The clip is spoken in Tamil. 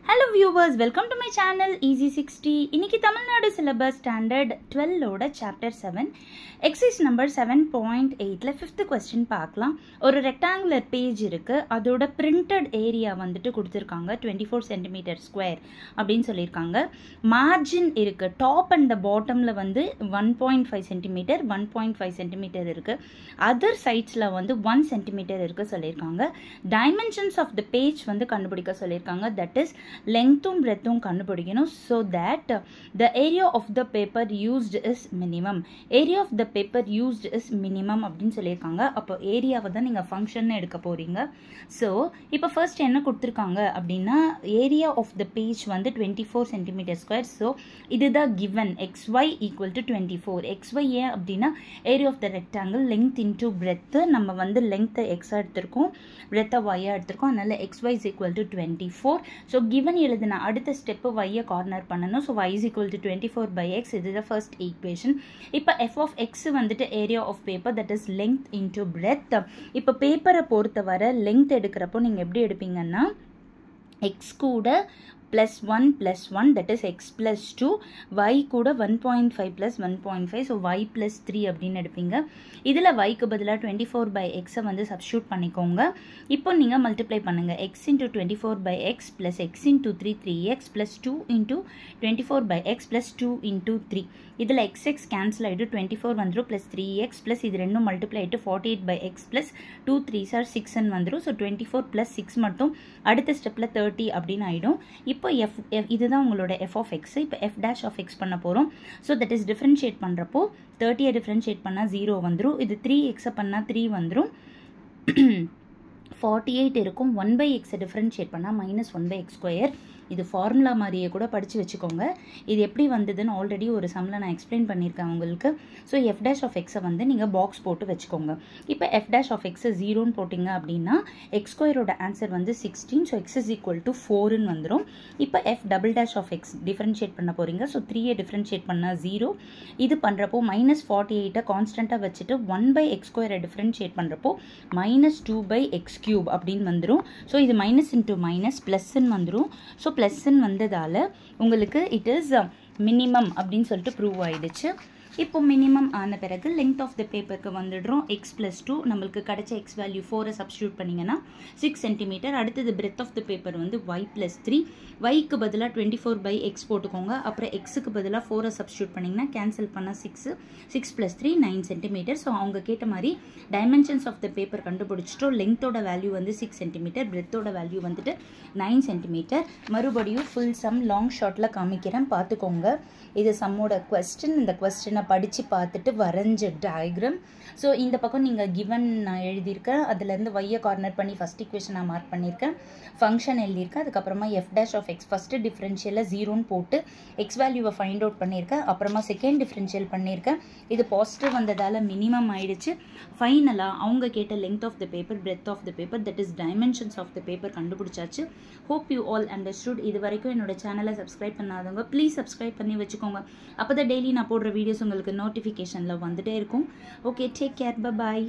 Hello viewers, welcome to my channel Easy 60. இன்னைக்கு தமிழ்நாடு syllabus standard 12 ஓட chapter 7 exercise number 7.8ல 5th question பார்க்கலாம். ஒரு rectangular page இருக்கு. அதோட printed area வந்துட்டு கொடுத்திருக்காங்க 24 cm square அப்படினு சொல்லிருக்காங்க. margin இருக்கு. top and the bottomல வந்து 1.5 cm 1.5 cm இருக்கு. other sidesல வந்து 1 cm இருக்கு சொல்லிருக்காங்க. dimensions of the page வந்து கண்டுபிடிக்க சொல்லிருக்காங்க. that is length and breadth கண்டுபிடிக்கணும் so that the area of the paper used is minimum. area of the paper used is minimum அப்படினு சொல்லிருக்காங்க. அப்போ ஏரியாவை தான் நீங்க ஃபங்க்ஷன் எடுக்க போறீங்க. so இப்போ ஃபர்ஸ்ட் என்ன கொடுத்திருக்காங்க அப்படினா area of the page வந்து 24 cm square. so இதுதான் given xy equal to 24. xy ஏன் அப்படினா area of the rectangle length into breadth. நம்ம வந்து length x எடுத்துறோம், breadth y எடுத்துறோம். அதனால xy is equal to 24. so given எழுதுனா அடுத்த ஸ்டெப் y கார்னர் பண்ணனும். so y is equal to 24 by x. இது the first equation. இப்போ f of x வந்துட்டு area of paper that is length into breadth. இப்போ பேப்பரை பொறுத்தவரை length எடுக்கிறப்போ நீங்க எப்படி எடுப்பீங்கன்னா x கூட plus 1 plus 1 that is x plus 2 y கூட 1.5 plus 1.5 so y plus 3 அப்படின்னு எடுப்பீங்க. இதில் yக்கு பதிலாக 24 by x வந்து substitute பண்ணிக்கோங்க. இப்போ நீங்கள் multiply பண்ணுங்க. x into 24 by x plus x into 3 3x plus 2 into 24 by x plus 2 into 3. இதில் x cancel ஆகிட்டு 24 வந்துடும் plus 3x plus இது ரெண்டும் multiply ஆகிட்டு 48 by x plus 2 3s are 6 வந்துடும். so 24 plus 6 மட்டும் அடுத்த ஸ்டெப்பில் 30 அப்படின்னு ஆகிடும். இப்போ இதுதான் உங்களோட f of x. இப்போ f dash of x பண்ண போகிறோம். ஸோ தட் இஸ் டிஃப்ரென்ஷியேட் பண்ணுறப்போ 30 டிஃப்ரென்ஷியேட் பண்ணால் 0 வந்துடும். இது 3x பண்ணால் 3 வந்துடும். 48 இருக்கும். 1 by x டிஃப்ரென்ஷியேட் பண்ணால் minus 1 by x square. இது ஃபார்முலா மாதிரியே கூட படித்து வச்சுக்கோங்க. இது எப்படி வந்ததுன்னு ஆல்ரெடி ஒரு சம்மில் நான் எக்ஸ்பிளைன் பண்ணியிருக்கேன் உங்களுக்கு. ஸோ எஃப் டேஷ் ஆஃப் எக்ஸை வந்து நீங்கள் பாக்ஸ் போட்டு வச்சுக்கோங்க. இப்போ எஃப் டேஷ் ஆஃப் எக்ஸை 0ன்னு போட்டிங்க அப்படின்னா எக்ஸ் ஸ்கொயரோட ஆன்சர் வந்து 16. So x is equal to 4ன்னு வந்துடும். இப்போ f double dash of x differentiate பண்ண போகிறீங்க. ஸோ 3யை டிஃப்ரென்ஷியேட் பண்ணால் 0. இது பண்ணுறப்போ minus 48 கான்ஸ்டண்ட்டாக வச்சுட்டு 1 by x ஸ்கொயரை டிஃப்ரென்ஷியேட் பண்ணுறப்போ minus 2 by x cube அப்படின்னு வந்துடும். ஸோ இது மைனஸ் இன்ட்டு மைனஸ் ப்ளஸ்ன்னு வந்துடும். ஸோ ப்ளஸ்ன்னு வந்ததால் உங்களுக்கு இட் இஸ் மினிமம் அப்படின்னு சொல்லிட்டு ப்ரூவ் ஆயிடுச்சு. இப்போ மினிமம் ஆன பிறகு லெங்த் ஆஃப் த பேப்பருக்கு வந்துடுறோம். எக்ஸ் ப்ளஸ் 2 நம்மளுக்கு கிடைச்ச எக்ஸ் வேல்யூ 4 சப்ஸ்டியூட் பண்ணிங்கன்னா 6 சென்டிமீட்டர். அடுத்தது பிரெத் ஆஃப் த பேப்பர் வந்து y ப்ளஸ் 3. yக்கு பதிலாக 24 by x போட்டுக்கோங்க. அப்புறம் எக்ஸுக்கு பதிலாக 4 சப்ஸ்டியூட் பண்ணிங்கன்னா கேன்சல் பண்ணால் 6 6 ப்ளஸ் 3 9 சென்டிமீட்டர். ஸோ அவங்க கேட்ட மாதிரி டைமென்ஷன்ஸ் ஆஃப் த பேப்பர் கண்டுபிடிச்சிட்டோம். லெங்த்தோட வேல்யூ வந்து 6 சென்டிமீட்டர், பிரெத்தோட வேல்யூ வந்துட்டு 9 சென்டிமீட்டர். மறுபடியும் ஃபுல் சம் லாங் ஷார்ட்டில் காமிக்கிறேன், பார்த்துக்கோங்க. இது சம்மோட கொஸ்டின். இந்த கொஸ்டினை படித்து பார்த்துட்டு வரைஞ்ச டயக்ராம். ஸோ இந்த பக்கம் நீங்கள் கிவன் நான் எழுதியிருக்கேன். அதுலேருந்து வையை கார்னர் பண்ணி ஃபஸ்ட் ஈக்குவேஷன் நான் மார்க் பண்ணியிருக்கேன், ஃபங்க்ஷன் எழுதியிருக்கேன். அதுக்கப்புறமா f dash of x first டிஃப்ரென்ஷியலில் 0ன்னு போட்டு எக்ஸ் வேல்யூவை ஃபைண்ட் அவுட் பண்ணியிருக்கேன். அப்புறமா செகண்ட் டிஃப்ரென்ஷியல் பண்ணியிருக்கேன். இது பாசிட்டிவ் வந்ததால் மினிமம் ஆயிடுச்சு. ஃபைனலாக அவங்க கேட்ட length of the paper, breadth of the paper, that is dimensions of the paper கண்டுபிடிச்சாச்சு. Hope you all understood. இது வரைக்கும் என்னோட சேனலை சப்ஸ்கிரைப் பண்ணாதவங்க ப்ளீஸ் சப்ஸ்கிரைப் பண்ணி வச்சுக்கோங்க. அப்போ தான் டெய்லி நான் போடுற வீடியோஸ் உங்களுக்கு நோட்டிஃபிகேஷனில் வந்துட்டே இருக்கும். Okay, take care, by.